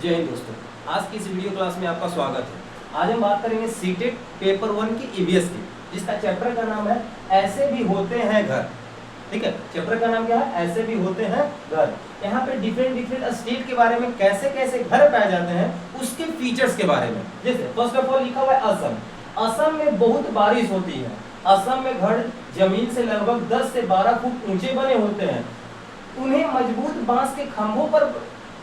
जय हिंद दोस्तों, आज की इस वीडियो क्लास में आपका स्वागत है। आज हम बात करेंगे सीटेट पेपर 1 की ईवीएस की, जिसका चैप्टर का नाम है ऐसे भी होते हैं घर। ठीक है, चैप्टर का नाम क्या है? ऐसे भी होते हैं घर। यहाँ पे डिफरेंट स्टेट के बारे में कैसे कैसे घर पाए जाते हैं उसके फीचर्स के बारे में। जैसे फर्स्ट ऑफ ऑल लिखा हुआ है असम। असम में बहुत बारिश होती है। असम में घर जमीन से लगभग 10 से 12 फुट ऊंचे बने होते हैं। उन्हें मजबूत बांस के खंभों पर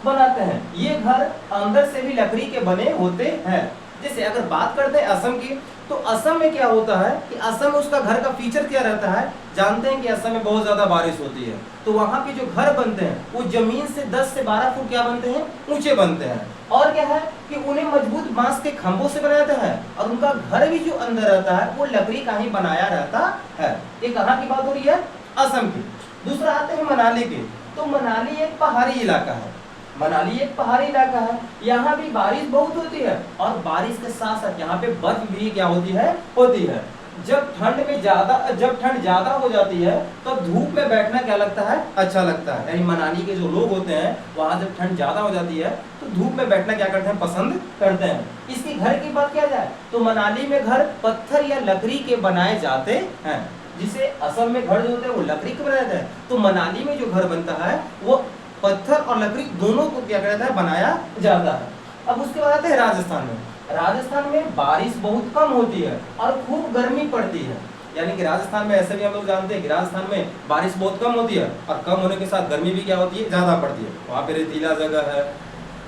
बनाते हैं। ये घर अंदर से भी लकड़ी के बने होते हैं। जैसे अगर बात करते हैं असम की, तो असम में क्या होता है कि असम में उसका घर का फीचर क्या रहता है? जानते हैं कि असम में बहुत ज्यादा बारिश होती है, तो वहां पे जो घर बनते हैं वो जमीन से 10 से 12 फुट क्या बनते हैं? ऊंचे बनते हैं। और क्या है कि उन्हें मजबूत बांस के खंभों से बनाया जाता है, और उनका घर भी जो अंदर रहता है वो लकड़ी का ही बनाया रहता है। ये कहाँ की बात हो रही है? असम की। दूसरा आते हैं मनाली के। तो मनाली एक पहाड़ी इलाका है। मनाली एक पहाड़ी इलाका है। यहाँ भी बारिश बहुत होती है, और बारिश के साथ साथ यहाँ पे बर्फ भी क्या होती है। जब ठंड ज्यादा हो जाती है तो धूप में बैठना क्या लगता है? अच्छा लगता है। यानी मनाली के जो लोग होते हैं वहाँ जब ठंड ज्यादा हो जाती है तो धूप में बैठना क्या करते हैं? पसंद करते हैं। इसकी घर की बात किया जाए तो मनाली में घर पत्थर या लकड़ी के बनाए जाते हैं। जिसे असम में घर जो होते हैं वो लकड़ी के बनाए जाते हैं, तो मनाली में जो घर बनता है वो पत्थर और लकड़ी दोनों को क्या कहता है? बनाया जाता है। अब उसके बाद आते हैं राजस्थान में। राजस्थान में बारिश बहुत कम होती है और खूब गर्मी पड़ती है। यानी कि राजस्थान में ऐसे भी हम लोग जानते हैं कि राजस्थान में बारिश बहुत कम होती है, और कम होने के साथ गर्मी भी क्या होती है? ज्यादा पड़ती है। वहाँ पे रेतीला जगह है,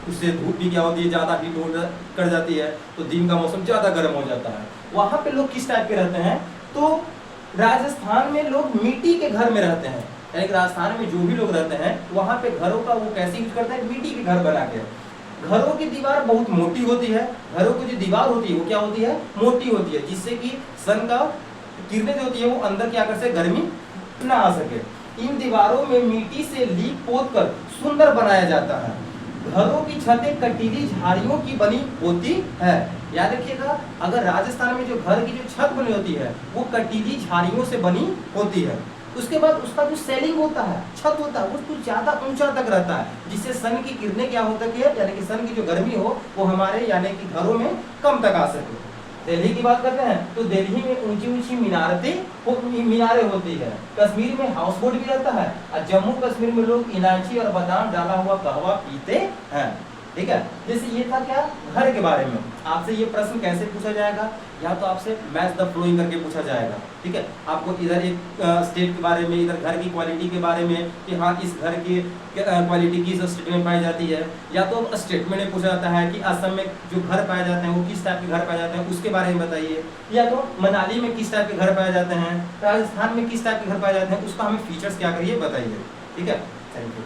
उससे धूप भी क्या होती है? ज्यादा हीट कर जाती है, तो दिन का मौसम ज्यादा गर्म हो जाता है। वहाँ पे लोग किस टाइप के रहते हैं? तो राजस्थान में लोग मिट्टी के घर में रहते हैं। यानी कि राजस्थान में जो भी लोग रहते हैं वहाँ पे घरों का वो कैसे यूज करते हैं? मिट्टी के घर बना के। घरों की दीवार बहुत मोटी होती है। घरों की जो दीवार होती है वो क्या होती है? मोटी होती है, जिससे कि सन का किरणें जो होती है वो अंदर क्या कर सके? गर्मी ना आ सके। इन दीवारों में मिट्टी से लीप पोत कर सुंदर बनाया जाता है। घरों की छतें कटीली झाड़ियों की बनी होती है। याद रखिएगा, अगर राजस्थान में जो घर की जो छत बनी होती है वो कटीली झाड़ियों से बनी होती है। उसके बाद उसका जो सेलिंग होता है, छत होता है, वो कुछ ज्यादा ऊंचा तक रहता है, जिससे सन की किरणें क्या होता है? यानी कि सन की जो गर्मी हो वो हमारे यानी कि घरों में कम तक आ सके। दिल्ली की बात करते हैं तो दिल्ली में ऊंची ऊंची मीनारें होती है। कश्मीर में हाउस बोट भी रहता है, और जम्मू कश्मीर में लोग इलायची और बादाम डाला हुआ कहवा पीते हैं। ठीक है, जैसे ये था क्या? घर के बारे में। आपसे ये प्रश्न कैसे पूछा जाएगा? या तो आपसे मैच द फ्लोइंग करके पूछा जाएगा। ठीक है, आपको इधर एक स्टेट के बारे में, इधर घर की क्वालिटी के बारे में कि हाँ इस घर की क्वालिटी किस स्टेट में पाई जाती है, या तो स्टेटमेंट में पूछा जाता है कि असम में जो घर पाए जाते हैं वो किस टाइप के घर पाए जाते हैं उसके बारे में बताइए, या तो मनाली में किस टाइप के घर पाए जाते हैं, राजस्थान में किस टाइप के घर पाए जाते हैं, उसका हमें फीचर्स क्या करिए बताइए। ठीक है, थैंक यू।